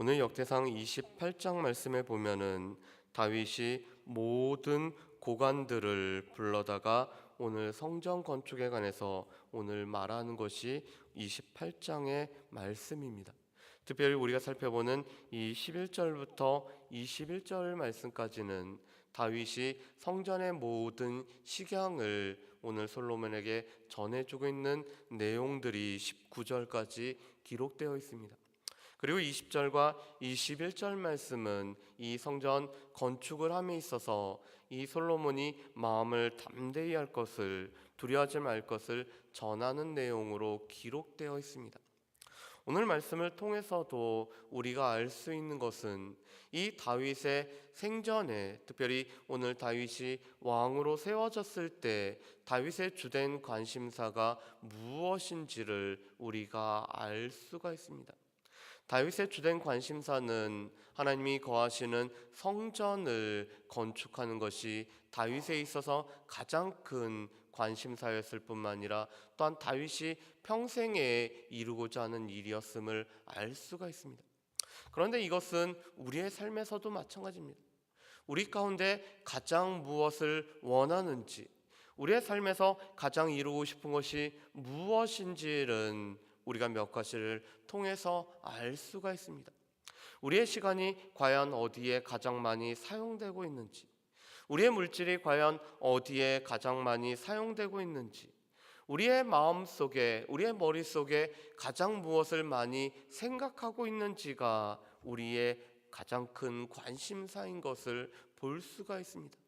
오늘 역대상 28장 말씀에 보면은 다윗이 모든 고관들을 불러다가 오늘 성전 건축에 관해서 오늘 말하는 것이 28장의 말씀입니다. 특별히 우리가 살펴보는 이 11절부터 21절 말씀까지는 다윗이 성전의 모든 식양을 오늘 솔로몬에게 전해주고 있는 내용들이 19절까지 기록되어 있습니다. 그리고 20절과 21절 말씀은 이 성전 건축을 함에 있어서 이 솔로몬이 마음을 담대히 할 것을, 두려워하지 말 것을 전하는 내용으로 기록되어 있습니다. 오늘 말씀을 통해서도 우리가 알 수 있는 것은 이 다윗의 생전에, 특별히 오늘 다윗이 왕으로 세워졌을 때 다윗의 주된 관심사가 무엇인지를 우리가 알 수가 있습니다. 다윗의 주된 관심사는 하나님이 거하시는 성전을 건축하는 것이 다윗에 있어서 가장 큰 관심사였을 뿐만 아니라 또한 다윗이 평생에 이루고자 하는 일이었음을 알 수가 있습니다. 그런데 이것은 우리의 삶에서도 마찬가지입니다. 우리 가운데 가장 무엇을 원하는지, 우리의 삶에서 가장 이루고 싶은 것이 무엇인지는 우리가 몇 가지를 통해서 알 수가 있습니다. 우리의 시간이 과연 어디에 가장 많이 사용되고 있는지, 우리의 물질이 과연 어디에 가장 많이 사용되고 있는지, 우리의 마음속에, 우리의 머릿속에 가장 무엇을 많이 생각하고 있는지가 우리의 가장 큰 관심사인 것을 볼 수가 있습니다.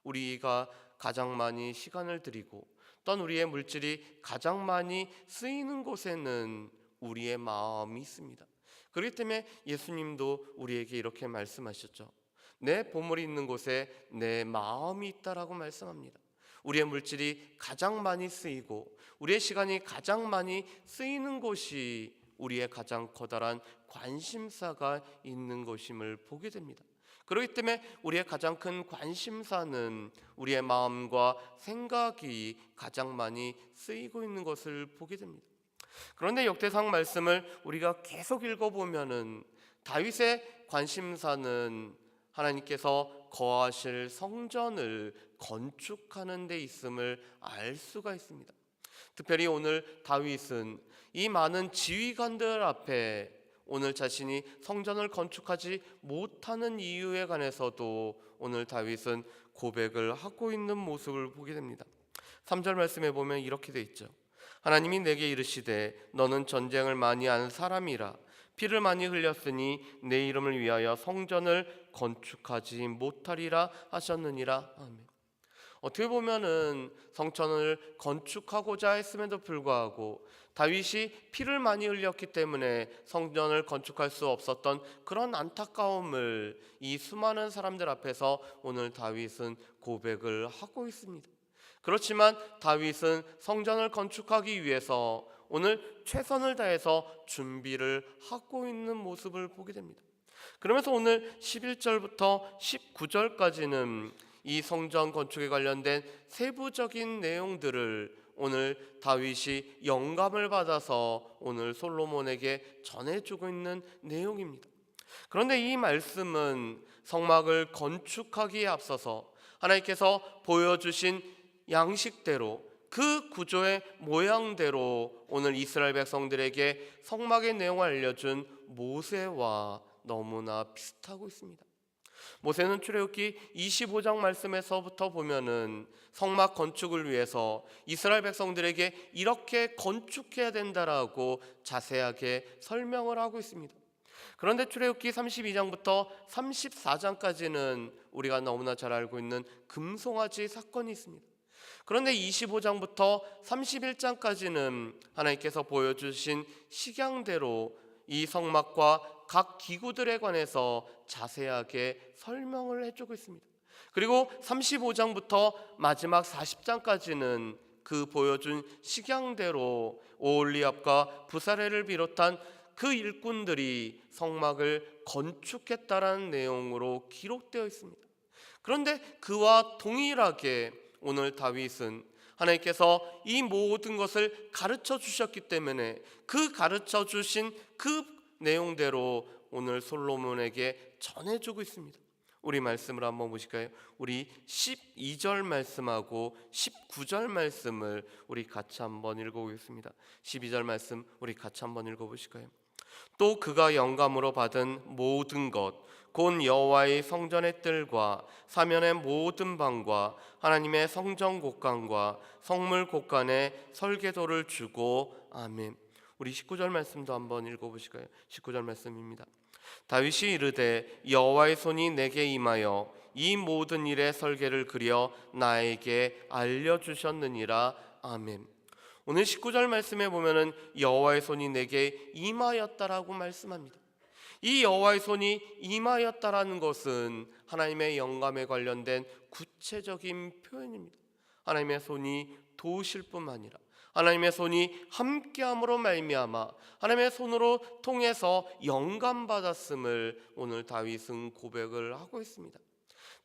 우리가 가장 많이 시간을 들이고 또한 우리의 물질이 가장 많이 쓰이는 곳에는 우리의 마음이 있습니다. 그렇기 때문에 예수님도 우리에게 이렇게 말씀하셨죠. 내 보물이 있는 곳에 내 마음이 있다라고 말씀합니다. 우리의 물질이 가장 많이 쓰이고 우리의 시간이 가장 많이 쓰이는 곳이 우리의 가장 커다란 관심사가 있는 것임을 보게 됩니다. 그렇기 때문에 우리의 가장 큰 관심사는 우리의 마음과 생각이 가장 많이 쓰이고 있는 것을 보게 됩니다. 그런데 역대상 말씀을 우리가 계속 읽어보면은 다윗의 관심사는 하나님께서 거하실 성전을 건축하는 데 있음을 알 수가 있습니다. 특별히 오늘 다윗은 이 많은 지휘관들 앞에 오늘 자신이 성전을 건축하지 못하는 이유에 관해서도 오늘 다윗은 고백을 하고 있는 모습을 보게 됩니다. 3절 말씀에 보면 이렇게 돼 있죠. 하나님이 내게 이르시되 너는 전쟁을 많이 아는 사람이라 피를 많이 흘렸으니 내 이름을 위하여 성전을 건축하지 못하리라 하셨느니라. 아멘. 어떻게 보면은 성전을 건축하고자 했음에도 불구하고 다윗이 피를 많이 흘렸기 때문에 성전을 건축할 수 없었던 그런 안타까움을 이 수많은 사람들 앞에서 오늘 다윗은 고백을 하고 있습니다. 그렇지만 다윗은 성전을 건축하기 위해서 오늘 최선을 다해서 준비를 하고 있는 모습을 보게 됩니다. 그러면서 오늘 11절부터 19절까지는 이 성전 건축에 관련된 세부적인 내용들을 오늘 다윗이 영감을 받아서 오늘 솔로몬에게 전해주고 있는 내용입니다. 그런데 이 말씀은 성막을 건축하기에 앞서서 하나님께서 보여주신 양식대로 그 구조의 모양대로 오늘 이스라엘 백성들에게 성막의 내용을 알려준 모세와 너무나 비슷하고 있습니다. 모세는 출애굽기 25장 말씀에서부터 보면은 성막 건축을 위해서 이스라엘 백성들에게 이렇게 건축해야 된다라고 자세하게 설명을 하고 있습니다. 그런데 출애굽기 32장부터 34장까지는 우리가 너무나 잘 알고 있는 금송아지 사건이 있습니다. 그런데 25장부터 31장까지는 하나님께서 보여주신 식양대로 이 성막과 각 기구들에 관해서 자세하게 설명을 해주고 있습니다. 그리고 35장부터 마지막 40장까지는 그 보여준 식양대로 오홀리압과 부사레를 비롯한 그 일꾼들이 성막을 건축했다라는 내용으로 기록되어 있습니다. 그런데 그와 동일하게 오늘 다윗은 하나님께서 이 모든 것을 가르쳐 주셨기 때문에 그 가르쳐 주신 그 내용대로 오늘 솔로몬에게 전해주고 있습니다. 우리 말씀을 한번 보실까요? 우리 12절 말씀하고 19절 말씀을 우리 같이 한번 읽어보겠습니다. 12절 말씀 우리 같이 한번 읽어보실까요? 또 그가 영감으로 받은 모든 것 곧 여호와의 성전의 뜰과 사면의 모든 방과 하나님의 성전 곳간과 성물 곳간에 설계도를 주고 아멘. 우리 19절 말씀도 한번 읽어보실까요? 19절 말씀입니다. 다윗이 이르되 여호와의 손이 내게 임하여 이 모든 일의 설계를 그려 나에게 알려주셨느니라. 아멘. 오늘 19절 말씀에 보면은 여호와의 손이 내게 임하였다라고 말씀합니다. 이 여호와의 손이 임하였다라는 것은 하나님의 영감에 관련된 구체적인 표현입니다. 하나님의 손이 도우실 뿐만 아니라 하나님의 손이 함께함으로 말미암아 하나님의 손으로 통해서 영감 받았음을 오늘 다윗은 고백을 하고 있습니다.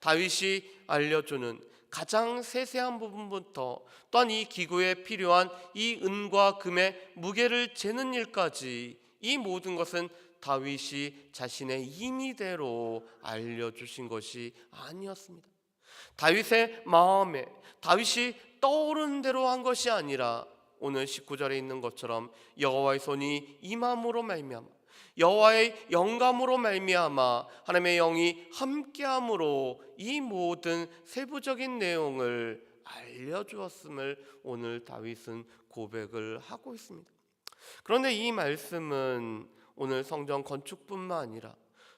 다윗이 알려주는 가장 세세한 부분부터 또한 이 기구에 필요한 이 은과 금의 무게를 재는 일까지 이 모든 것은 다윗이 자신의 임의대로 알려주신 것이 아니었습니다. 다윗의 마음에 다윗이 떠오른 대로 한 것이 아니라 오늘 19절에 있는 것처럼 여호와의 손이 임함으로 말미암아 여호와의 영감으로 말미암아 하나님의 영이 함께함으로 이 모든 세부적인 내용을 알려주었음을 오늘 다윗은 고백을 하고 있습니다. 그런데 이 말씀은 오늘 성전 건축뿐만 아니라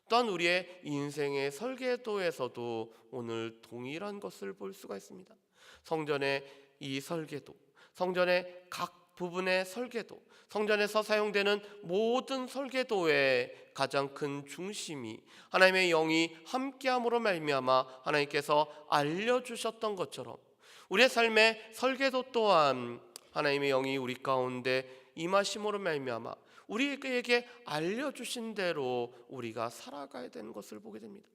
또한 우리의 인생의 설계도에서도 오늘 동일한 것을 볼 수가 있습니다. 성전의 이 설계도, 성전의 각 부분의 설계도, 성전에서 사용되는 모든 설계도의 가장 큰 중심이 하나님의 영이 함께함으로 말미암아 하나님께서 알려주셨던 것처럼 우리의 삶의 설계도 또한 하나님의 영이 우리 가운데 임하심으로 말미암아 우리에게 알려주신 대로 우리가 살아가야 되는 것을 보게 됩니다.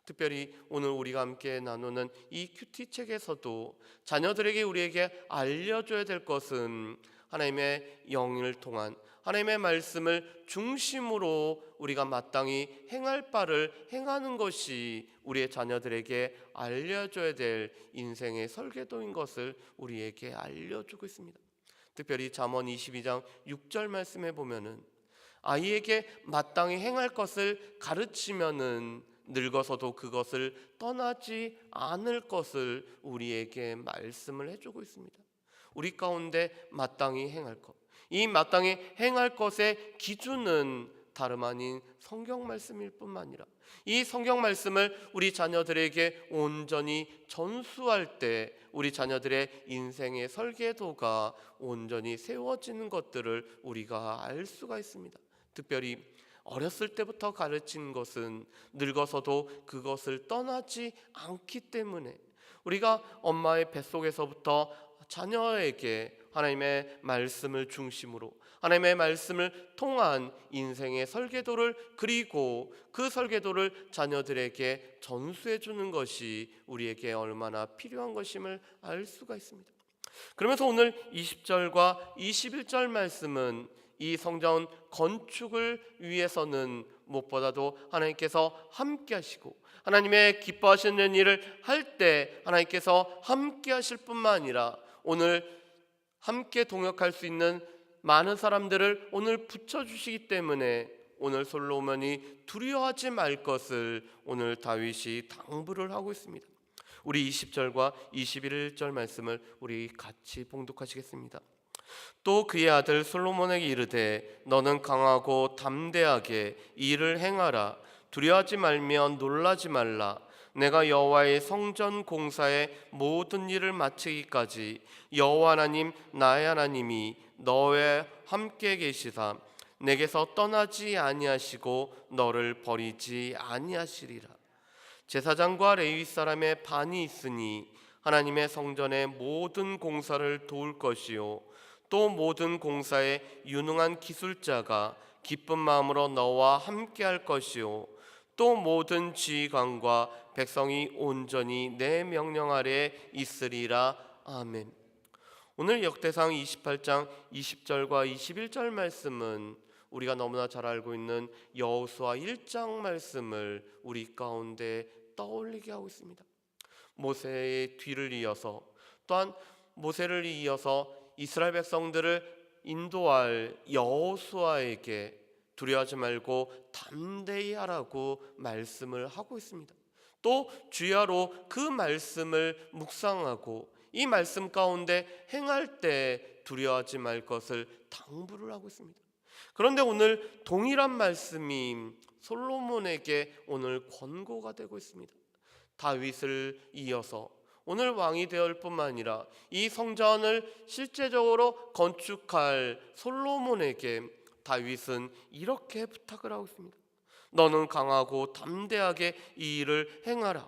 특별히 오늘 우리가 함께 나누는 이 큐티 책에서도 자녀들에게 우리에게 알려줘야 될 것은 하나님의 영을 통한 하나님의 말씀을 중심으로 우리가 마땅히 행할 바를 행하는 것이 우리의 자녀들에게 알려줘야 될 인생의 설계도인 것을 우리에게 알려주고 있습니다. 특별히 잠언 22장 6절 말씀에 보면은 아이에게 마땅히 행할 것을 가르치면은 늙어서도 그것을 떠나지 않을 것을 우리에게 말씀을 해주고 있습니다. 우리 가운데 마땅히 행할 것, 이 마땅히 행할 것의 기준은 다름 아닌 성경 말씀일 뿐만 아니라 이 성경 말씀을 우리 자녀들에게 온전히 전수할 때 우리 자녀들의 인생의 설계도가 온전히 세워지는 것들을 우리가 알 수가 있습니다. 특별히 어렸을 때부터 가르친 것은 늙어서도 그것을 떠나지 않기 때문에 우리가 엄마의 뱃속에서부터 자녀에게 하나님의 말씀을 중심으로 하나님의 말씀을 통한 인생의 설계도를 그리고 그 설계도를 자녀들에게 전수해 주는 것이 우리에게 얼마나 필요한 것임을 알 수가 있습니다. 그러면서 오늘 20절과 21절 말씀은 이 성전 건축을 위해서는 무엇보다도 하나님께서 함께 하시고 하나님의 기뻐하시는 일을 할 때 하나님께서 함께 하실 뿐만 아니라 오늘 함께 동역할 수 있는 많은 사람들을 오늘 붙여주시기 때문에 오늘 솔로몬이 두려워하지 말 것을 오늘 다윗이 당부를 하고 있습니다. 우리 20절과 21절 말씀을 우리 같이 봉독하시겠습니다. 또 그의 아들 솔로몬에게 이르되 너는 강하고 담대하게 이 일을 행하라. 두려워하지 말며 놀라지 말라. 내가 여호와의 성전 공사의 모든 일을 마치기까지 여호와 하나님 나의 하나님이 너와 함께 계시사 내게서 떠나지 아니하시고 너를 버리지 아니하시리라. 제사장과 레위 사람의 반이 있으니 하나님의 성전의 모든 공사를 도울 것이요 또 모든 공사에 유능한 기술자가 기쁜 마음으로 너와 함께 할 것이요 또 모든 지휘관과 백성이 온전히 내 명령 아래에 있으리라. 아멘. 오늘 역대상 28장 20절과 21절 말씀은 우리가 너무나 잘 알고 있는 여호수아 1장 말씀을 우리 가운데 떠올리게 하고 있습니다. 모세의 뒤를 이어서, 또한 모세를 이어서 이스라엘 백성들을 인도할 여호수아에게 두려워하지 말고 담대히 하라고 말씀을 하고 있습니다. 또 주야로 그 말씀을 묵상하고 이 말씀 가운데 행할 때 두려워하지 말 것을 당부를 하고 있습니다. 그런데 오늘 동일한 말씀이 솔로몬에게 오늘 권고가 되고 있습니다. 다윗을 이어서 오늘 왕이 되을 뿐만 아니라 이 성전을 실제적으로 건축할 솔로몬에게 다윗은 이렇게 부탁을 하고 있습니다. 너는 강하고 담대하게 이 일을 행하라.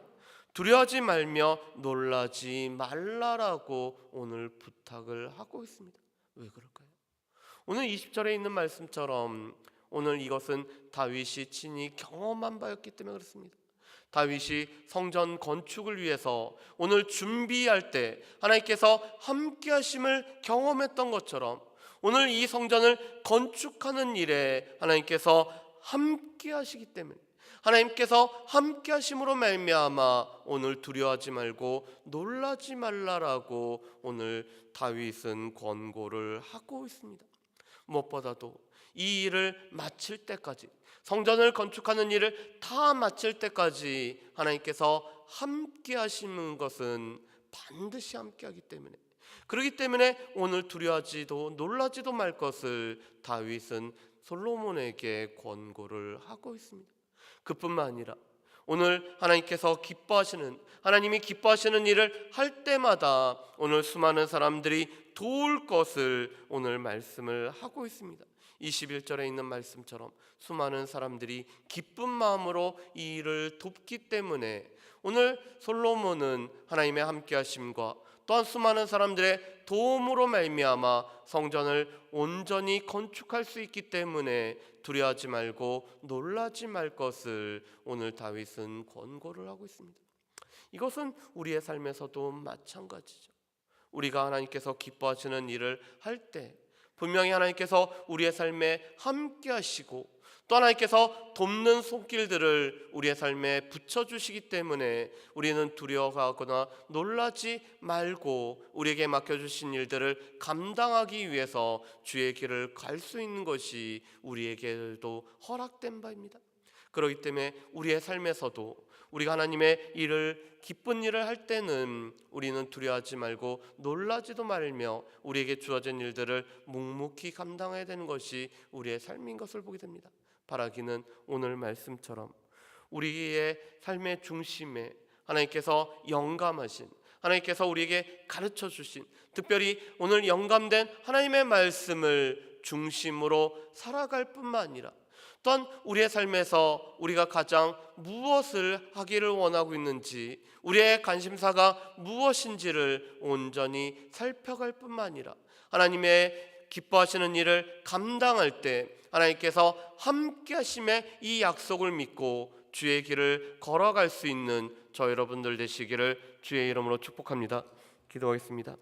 두려워하지 말며 놀라지 말라라고 오늘 부탁을 하고 있습니다. 왜 그럴까요? 오늘 20절에 있는 말씀처럼 오늘 이것은 다윗이 친히 경험한 바였기 때문에 그렇습니다. 다윗이 성전 건축을 위해서 오늘 준비할 때 하나님께서 함께 하심을 경험했던 것처럼 오늘 이 성전을 건축하는 일에 하나님께서 함께 하시기 때문에 하나님께서 함께 하심으로 말미암아 오늘 두려워하지 말고 놀라지 말라라고 오늘 다윗은 권고를 하고 있습니다. 무엇보다도 이 일을 마칠 때까지, 성전을 건축하는 일을 다 마칠 때까지 하나님께서 함께 하시는 것은 반드시 함께 하기 때문에, 그렇기 때문에 오늘 두려워하지도 놀라지도 말 것을 다윗은 솔로몬에게 권고를 하고 있습니다. 그뿐만 아니라 오늘 하나님께서 기뻐하시는, 하나님이 기뻐하시는 일을 할 때마다 오늘 수많은 사람들이 도울 것을 오늘 말씀을 하고 있습니다. 21절에 있는 말씀처럼 수많은 사람들이 기쁜 마음으로 이 일을 돕기 때문에 오늘 솔로몬은 하나님의 함께하심과 또한 수많은 사람들의 도움으로 말미암아 성전을 온전히 건축할 수 있기 때문에 두려워하지 말고 놀라지 말 것을 오늘 다윗은 권고를 하고 있습니다. 이것은 우리의 삶에서도 마찬가지죠. 우리가 하나님께서 기뻐하시는 일을 할 때 분명히 하나님께서 우리의 삶에 함께 하시고 또 하나님께서 돕는 손길들을 우리의 삶에 붙여주시기 때문에 우리는 두려워하거나 놀라지 말고 우리에게 맡겨주신 일들을 감당하기 위해서 주의 길을 갈 수 있는 것이 우리에게도 허락된 바입니다. 그렇기 때문에 우리의 삶에서도 우리가 하나님의 일을, 기쁜 일을 할 때는 우리는 두려워하지 말고 놀라지도 말며 우리에게 주어진 일들을 묵묵히 감당해야 되는 것이 우리의 삶인 것을 보게 됩니다. 바라기는 오늘 말씀처럼 우리의 삶의 중심에 하나님께서 영감하신, 하나님께서 우리에게 가르쳐 주신, 특별히 오늘 영감된 하나님의 말씀을 중심으로 살아갈 뿐만 아니라 또한 우리의 삶에서 우리가 가장 무엇을 하기를 원하고 있는지, 우리의 관심사가 무엇인지를 온전히 살펴갈 뿐만 아니라 하나님의 기뻐하시는 일을 감당할 때 하나님께서 함께 하심의 이 약속을 믿고 주의 길을 걸어갈 수 있는 저 여러분들 되시기를 주의 이름으로 축복합니다. 기도하겠습니다.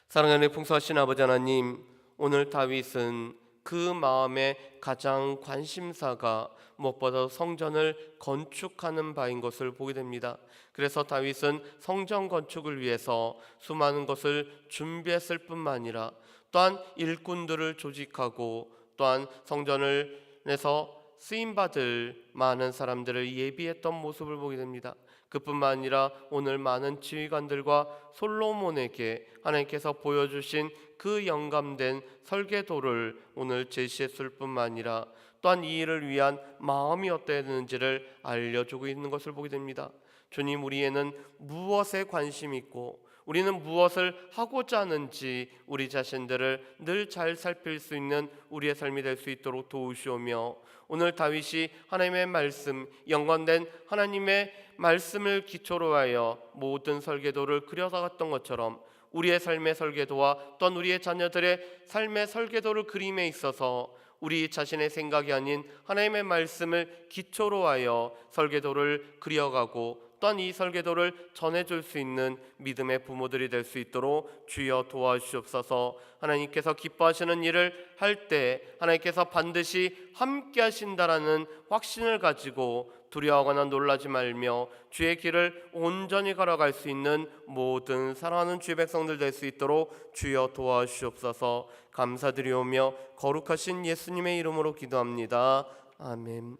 사랑하는 풍성하신 아버지 하나님, 오늘 다윗은 그 마음의 가장 관심사가 무엇보다 성전을 건축하는 바인 것을 보게 됩니다. 그래서 다윗은 성전 건축을 위해서 수많은 것을 준비했을 뿐만 아니라 또한 일꾼들을 조직하고 또한 성전을 내서 쓰임받을 많은 사람들을 예비했던 모습을 보게 됩니다. 그뿐만 아니라 오늘 많은 지휘관들과 솔로몬에게 하나님께서 보여주신 그 영감된 설계도를 오늘 제시했을 뿐만 아니라 또한 이 일을 위한 마음이 어떠했는지를 알려주고 있는 것을 보게 됩니다. 주님, 우리에는 무엇에 관심이 있고 우리는 무엇을 하고자 하는지 우리 자신들을 늘 잘 살필 수 있는 우리의 삶이 될 수 있도록 도우시오며, 오늘 다윗이 하나님의 말씀, 영광된 하나님의 말씀을 기초로 하여 모든 설계도를 그려나갔던 것처럼 우리의 삶의 설계도와 또한 우리의 자녀들의 삶의 설계도를 그림에 있어서 우리 자신의 생각이 아닌 하나님의 말씀을 기초로 하여 설계도를 그려가고 또한 이 설계도를 전해줄 수 있는 믿음의 부모들이 될 수 있도록 주여 도와주옵소서. 하나님께서 기뻐하시는 일을 할 때 하나님께서 반드시 함께 하신다라는 확신을 가지고 두려워하거나 놀라지 말며 주의 길을 온전히 걸어갈 수 있는 모든 사랑하는 주의 백성들 될 수 있도록 주여 도와주옵소서. 감사드리오며 거룩하신 예수님의 이름으로 기도합니다. 아멘.